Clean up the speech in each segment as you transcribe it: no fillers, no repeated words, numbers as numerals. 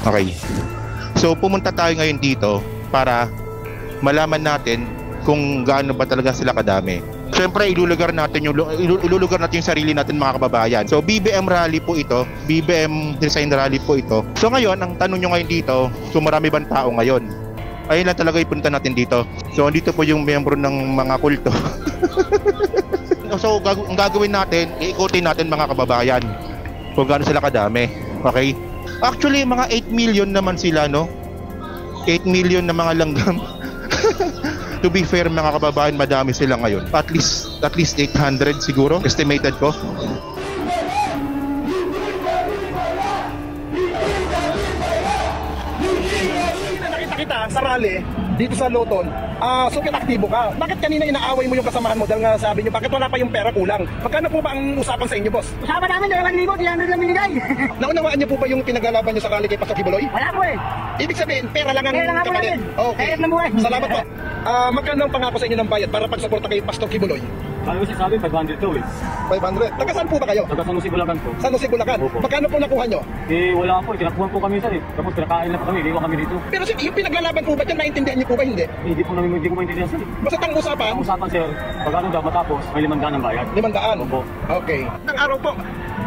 Okay. So pumunta tayo ngayon dito para malaman natin kung gaano ba talaga sila kadami. Siyempre ilulugar natin yung sarili natin mga kababayan. So BBM rally po ito, BBM design rally po ito. So ngayon, ang tanong nyo ngayon dito, kung marami bang tao ngayon? Ayun lang talaga ipunta natin dito. So andito po yung miyembro ng mga kulto. So ang gagawin natin, iikutin natin mga kababayan kung gaano sila kadami. Okay? Actually, mga 8 million naman sila, no? 8 million na mga langgam. To be fair mga kababayan, madami sila ngayon. At least 800 siguro, estimated ko. Nakita kita sa rally dito sa Loton, super aktibo ka. Bakit kanina inaaway mo yung kasamahan mo dahil nga sabi niyo bakit wala pa yung pera kulang? Magkano po ba ang usapan sa inyo, boss? Usapan namin 2,000, 300 lang binigay. Naunawaan niyo po ba yung pinaglalaban niyo sa rally kay Pastor Kibuloy? Wala po eh. Ibig sabihin, pera lang ang kapalit. Okay. Salamat po. Magkano ang pangako sa inyo ng bayad para pagsuporta kay Pastor Kibuloy? Ano kasi sabi, 500 daw eh. 500. Taga saan po ba kayo? Taga San Jose, Bulacan po. San Jose, Bulacan. Opo. Magkano po nakuha nyo? Eh, wala po. Tinakuhan po kami sir eh. Tapos pinakain na po kami. Iwan kami dito. Pero yung pinaglalaban po ba dyan, naintindihan niyo po ba hindi? Eh, hindi ko maintindihan sir. Basta ang usapan? Ang usapan sir, pag ano daw matapos, may 500 ang bayad. 500? Opo. Okay. Nang araw po,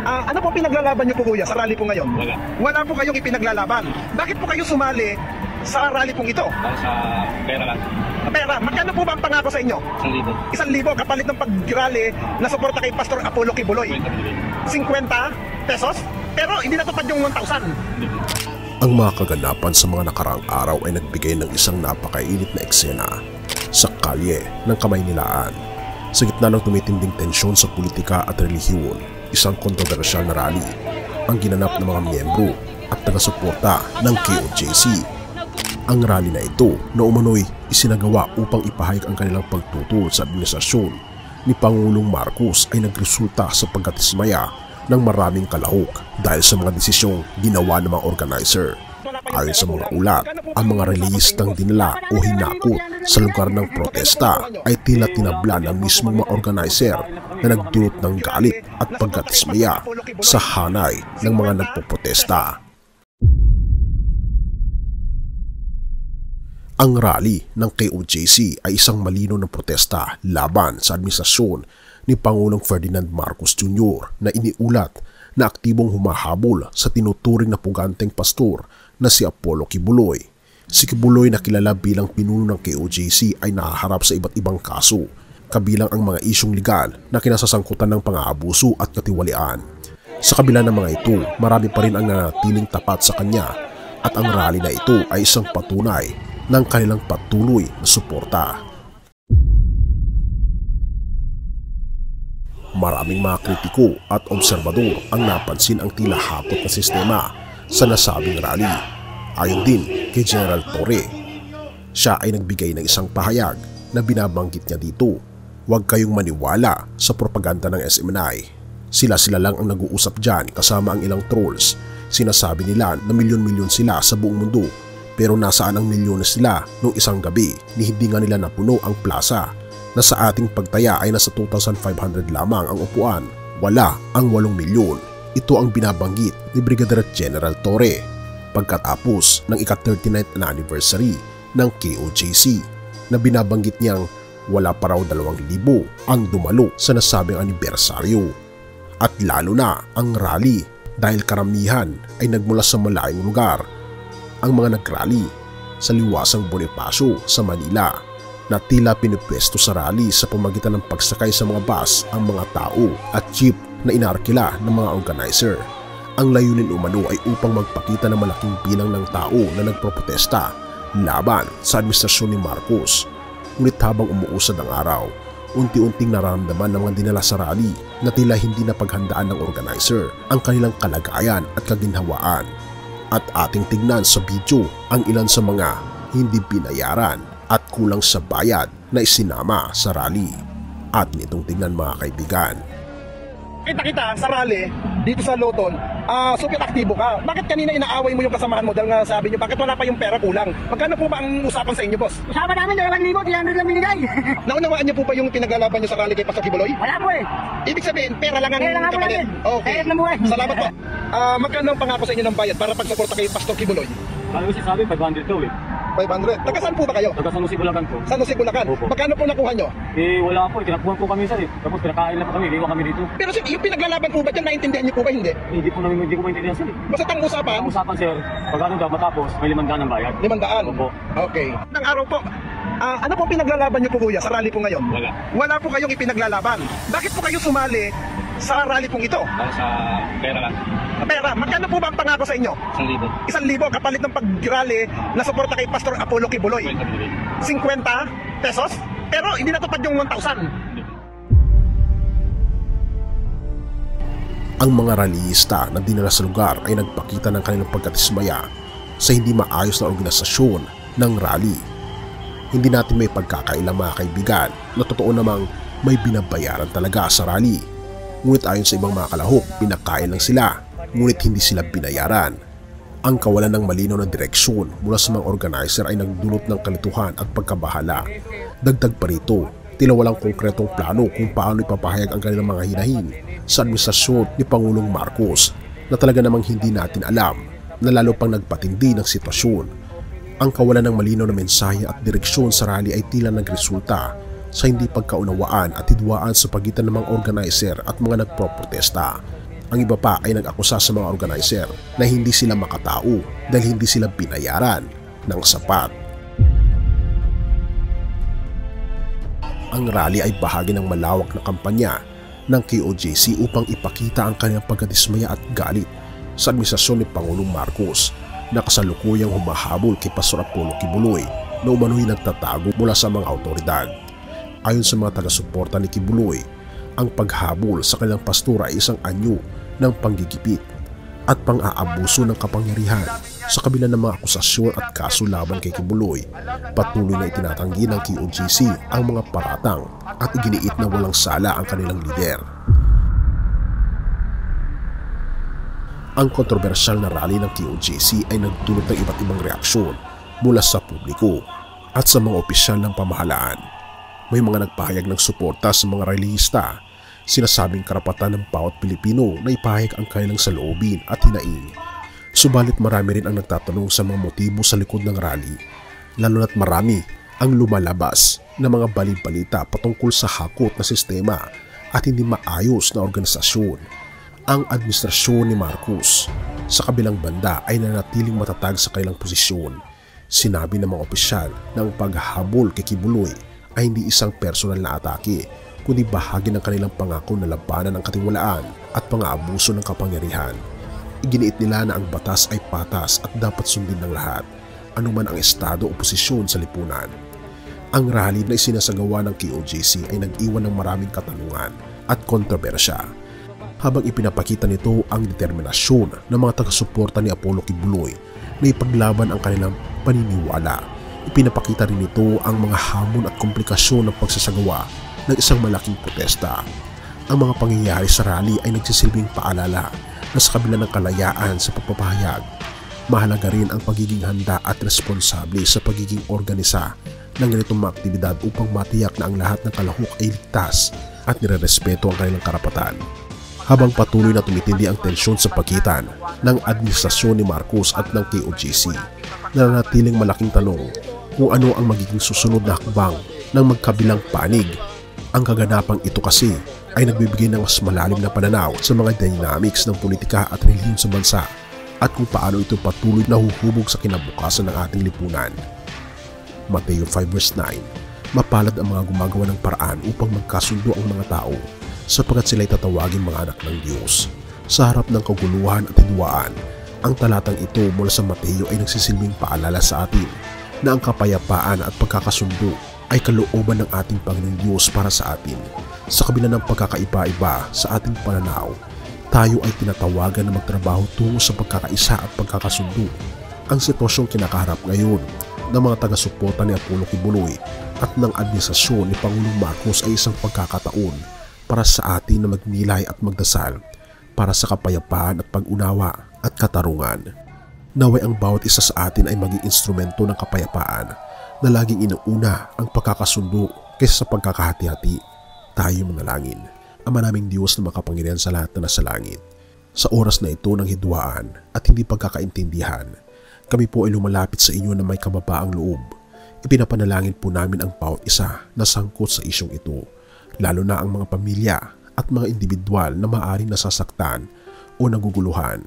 ano po pinaglalaban niyo po kuya sa rally po ngayon? Wala. Wala po kayong ipinaglalaban. Bakit po kayo sumali sa rally pong ito? Para sa pera lang. Pera, magkano po ba ang pangako sa inyo? 1,000. 1,000 kapalit ng pag-rally na suporta kay Pastor Apollo Kibuloy. 50 pesos? Pero hindi natupad yung 1,000. Ang mga kaganapan sa mga nakaraang araw ay nagbigay ng isang napakainit na eksena sa kalye ng Kamaynilaan. Sa gitna ng tumitinding tensyon sa politika at relihiyon, isang kontrobersyal na rally ang ginanap ng mga miyembro at taga-suporta ng KOJC. Ang rally na ito na umano'y isinagawa upang ipahayag ang kanilang pagtutol sa administrasyon ni Pangulong Marcos ay nagresulta sa pagkatismaya ng maraming kalahok dahil sa mga desisyong ginawa ng mga organizer. Ayon sa mga ulat, ang mga relihistang dinala o hinakot sa lugar ng protesta ay tila tinabla ng mismong mga organizer na nagdulot ng galit at pagkatismaya sa hanay ng mga nagpoprotesta. Ang rally ng KOJC ay isang malinaw na protesta laban sa administrasyon ni Pangulong Ferdinand Marcos Jr. na iniulat na aktibong humahabol sa tinuturing na puganteng pastor na si Apollo Kibuloy. Si Kibuloy na kilala bilang pinuno ng KOJC ay nahaharap sa iba't ibang kaso, kabilang ang mga isyong legal na kinasasangkutan ng pang-aabuso at katiwalian. Sa kabila ng mga ito, marami pa rin ang nanatiling tapat sa kanya at ang rally na ito ay isang patunay ng kanilang patuloy na suporta. Maraming mga kritiko at obserbador ang napansin ang tila hakot na sistema sa nasabing rally. Ayon din kay General Torre, siya ay nagbigay ng isang pahayag na binabanggit niya dito, huwag kayong maniwala sa propaganda ng SMNI. Sila lang ang nag-uusap dyan kasama ang ilang trolls. Sinasabi nila na milyon-milyon sila sa buong mundo. Pero nasaan ang milyon na sila noong isang gabi ni hindi nga nila napuno ang plaza na sa ating pagtaya ay nasa 2,500 lamang ang upuan. Wala ang 8 milyon. Ito ang binabanggit ni Brigadier General Torre pagkatapos ng ika-39th anniversary ng KOJC na binabanggit niyang wala pa raw 2,000 ang dumalo sa nasabing anibersaryo. At lalo na ang rally dahil karamihan ay nagmula sa malayong lugar. Ang mga nagrally sa liwasang Bonifacio sa Manila na tila pinipwesto sa rally sa pamagitan ng pagsakay sa mga bus ang mga tao at jeep na inarkila ng mga organizer. Ang layunin umano ay upang magpakita ng malaking bilang ng tao na nagproprotesta laban sa administrasyon ni Marcos. Ngunit habang umuusad ang araw, unti-unting nararamdaman ng mga dinala sa rally na tila hindi na paghandaan ng organizer ang kanilang kalagayan at kaginhawaan. At ating tignan sa video ang ilan sa mga hindi binayaran at kulang sa bayad na isinama sa rally. At nitong tignan mga kaibigan. nakita kita sa rally dito sa Loton, super aktibo ka. Bakit kanina inaaway mo yung kasamahan mo dahil nga sabi niyo bakit wala pa yung pera kulang? Magkano po ba ang usapan sa inyo, boss? Usapan namin 2,000, 300 lang binigay. Naunawaan niyo po ba yung pinaglalaban niyo sa rally kay Pastor Kibuloy? Wala po eh. Ibig sabihin, pera lang ang Pera lang ang kapalit. namin. Okay. Pera lang buhay. Salamat po. Magkano ang pangako sa inyo ng bayad para pagsuporta kay Pastor Kibuloy? Sabi ko sabi, 500 daw eh. 500. Taga saan po ba kayo? Taga San Jose, Bulacan po. San Jose, Bulacan. Opo. Magkano po nakuha nyo? Eh, wala po. Tinakuhan po kami sir eh. Tapos pinakain na po kami. Hindi ko kami dito. Pero sir, yung pinaglalaban po ba dyan, naintindihan niyo po ba hindi? Hindi ko maintindihan sir eh. Basta ang usapan, Ang usapan sir, pag ano daw matapos, may 500 ang bayad. 500. Opo. Okay. Nang araw po, ano po pinaglalaban niyo po kuya sa rally po ngayon? Wala. Wala po kayong ipinaglalaban. Bakit po kayo sumali sa rally pong ito? Para sa pera lang. Pera, magkano po ba ang pangako sa inyo? 1,000. 1,000 kapalit ng pag-rally na suporta kay Pastor Apollo Kibuloy. 50 pesos? Pero hindi natupad yung 1,000. Ang mga rallyista na dinala sa lugar ay nagpakita ng kanilang pagkatismaya sa hindi maayos na organisasyon ng rally. Hindi natin may pagkakaila mga kaibigan na totoo namang may binabayaran talaga sa rally. Ngunit ayon sa ibang mga kalahok, pinakain lang sila, ngunit hindi sila binayaran. Ang kawalan ng malinaw na direksyon mula sa mga organizer ay nagdulot ng kalituhan at pagkabahala. Dagdag pa rito, tila walang konkretong plano kung paano ipapahayag ang kanilang mga hinahin sa administrasyon ni Pangulong Marcos na talaga namang hindi natin alam na lalo pang nagpatindi ng sitwasyon. Ang kawalan ng malinaw na mensahe at direksyon sa rally ay tila nagresulta sa hindi pagkaunawaan at hidwaan sa pagitan ng mga organizer at mga nagproprotesta. Ang iba pa ay nag-akusa sa mga organizer na hindi sila makatao dahil hindi sila binayaran ng sapat. Ang rally ay bahagi ng malawak na kampanya ng KOJC upang ipakita ang kanyang pagkadismaya at galit sa administrasyon ni Pangulong Marcos na kasalukuyang humahabol kay Pastor Apollo Kibuloy na umano'y nagtatago mula sa mga autoridad. Ayon sa mga taga-suporta ni Kibuloy, ang paghabol sa kanilang pastor ay isang anyo ng panggigipit at pang-aabuso ng kapangyarihan. Sa kabila ng mga akusasyon at kaso laban kay Kibuloy, patuloy na itinatanggi ng KOJC ang mga paratang at iginiit na walang sala ang kanilang lider. Ang kontrobersyal na rally ng KOJC ay nagdulot ng iba't ibang reaksyon mula sa publiko at sa mga opisyal ng pamahalaan. May mga nagpahayag ng suporta sa mga rallyista, sinasabing karapatan ng bawat Pilipino na ipahayag ang kanilang saloobin at hinaing. Subalit marami rin ang nagtatanong sa mga motibo sa likod ng rally, lalo na't marami ang lumalabas na mga balita patungkol sa hakot na sistema at hindi maayos na organisasyon. Ang administrasyon ni Marcos sa kabilang banda ay nanatiling matatag sa kanilang posisyon. Sinabi ng mga opisyal na ang paghahabol kay Kibuloy ay hindi isang personal na atake, kundi bahagi ng kanilang pangako na labanan ng katiwalaan at pang-aabuso ng kapangyarihan. Iginiit nila na ang batas ay patas at dapat sundin ng lahat, anuman ang estado o posisyon sa lipunan. Ang rally na isinasagawa ng KOJC ay nag-iwan ng maraming katanungan at kontrobersya, habang ipinapakita nito ang determinasyon ng mga taga-suporta ni Apollo Kibuloy na ipaglaban ang kanilang paniniwala. Ipinapakita rin ito ang mga hamon at komplikasyon ng pagsasagawa ng isang malaking protesta. Ang mga pangyayari sa rally ay nagsisilbing paalala na sa kabila ng kalayaan sa pagpapahayag, mahalaga rin ang pagiging handa at responsable sa pagiging organisa ng ganitong mga aktibidad upang matiyak na ang lahat ng kalahok ay ligtas at nirerespeto ang kanilang karapatan. Habang patuloy na tumitindi ang tensyon sa pagitan ng administrasyon ni Marcos at ng KOJC, nananatiling malaking tanong kung ano ang magiging susunod na hakbang ng magkabilang panig. Ang kaganapang ito kasi ay nagbibigay ng mas malalim na pananaw sa mga dynamics ng politika at relihiyon sa bansa at kung paano ito patuloy na huhubog sa kinabukasan ng ating lipunan. Mateo 5:9. Mapalad ang mga gumagawa ng paraan upang magkasundo ang mga tao, sapagkat sila'y tatawaging mga anak ng Diyos. Sa harap ng kaguluhan at hidwaan, ang talatang ito mula sa Mateo ay nagsisilbing paalala sa atin na ang kapayapaan at pagkakasundo ay kalooban ng ating Panginoong Diyos para sa atin. Sa kabila ng pagkakaiba-iba sa ating pananaw, tayo ay tinatawagan na magtrabaho tungo sa pagkakaisa at pagkakasundo. Ang sitwasyong kinakaharap ngayon ng mga taga-suporta ni Apollo Kibuloy at ng administrasyon ni Pangulong Marcos ay isang pagkakataon para sa atin na magnilay at magdasal para sa kapayapaan at pag-unawa at katarungan. Naway ang bawat isa sa atin ay maging instrumento ng kapayapaan na laging inuuna ang pagkakasundo kaysa sa pagkakahati-hati. Tayo manalangin. Ama naming Diyos na makapangyarihan sa lahat na nasa langit. Sa oras na ito ng hidwaan at hindi pagkakaintindihan, kami po ay lumalapit sa inyo na may kababaang loob. Ipinapanalangin po namin ang bawat isa na sangkot sa isyong ito, lalo na ang mga pamilya at mga individual na maaaring nasasaktan o naguguluhan.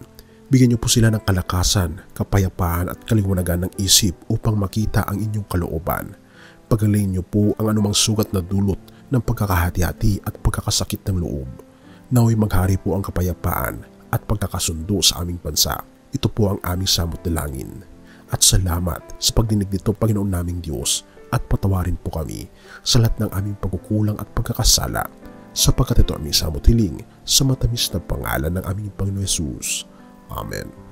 Bigyan niyo po sila ng kalakasan, kapayapaan at kaliwanagan ng isip upang makita ang inyong kalooban. Pagalingin niyo po ang anumang sugat na dulot ng pagkakahati-hati at pagkakasakit ng loob. Naway maghari po ang kapayapaan at pagkakasundo sa aming bansa. Ito po ang aming samot na langin. At salamat sa pagdinig nito, Panginoon naming Diyos, at patawarin po kami sa lahat ng aming pagkukulang at pagkakasala, sapagkat ito aming samot hiling sa matamis na pangalan ng aming Panginoon Hesus. Amen.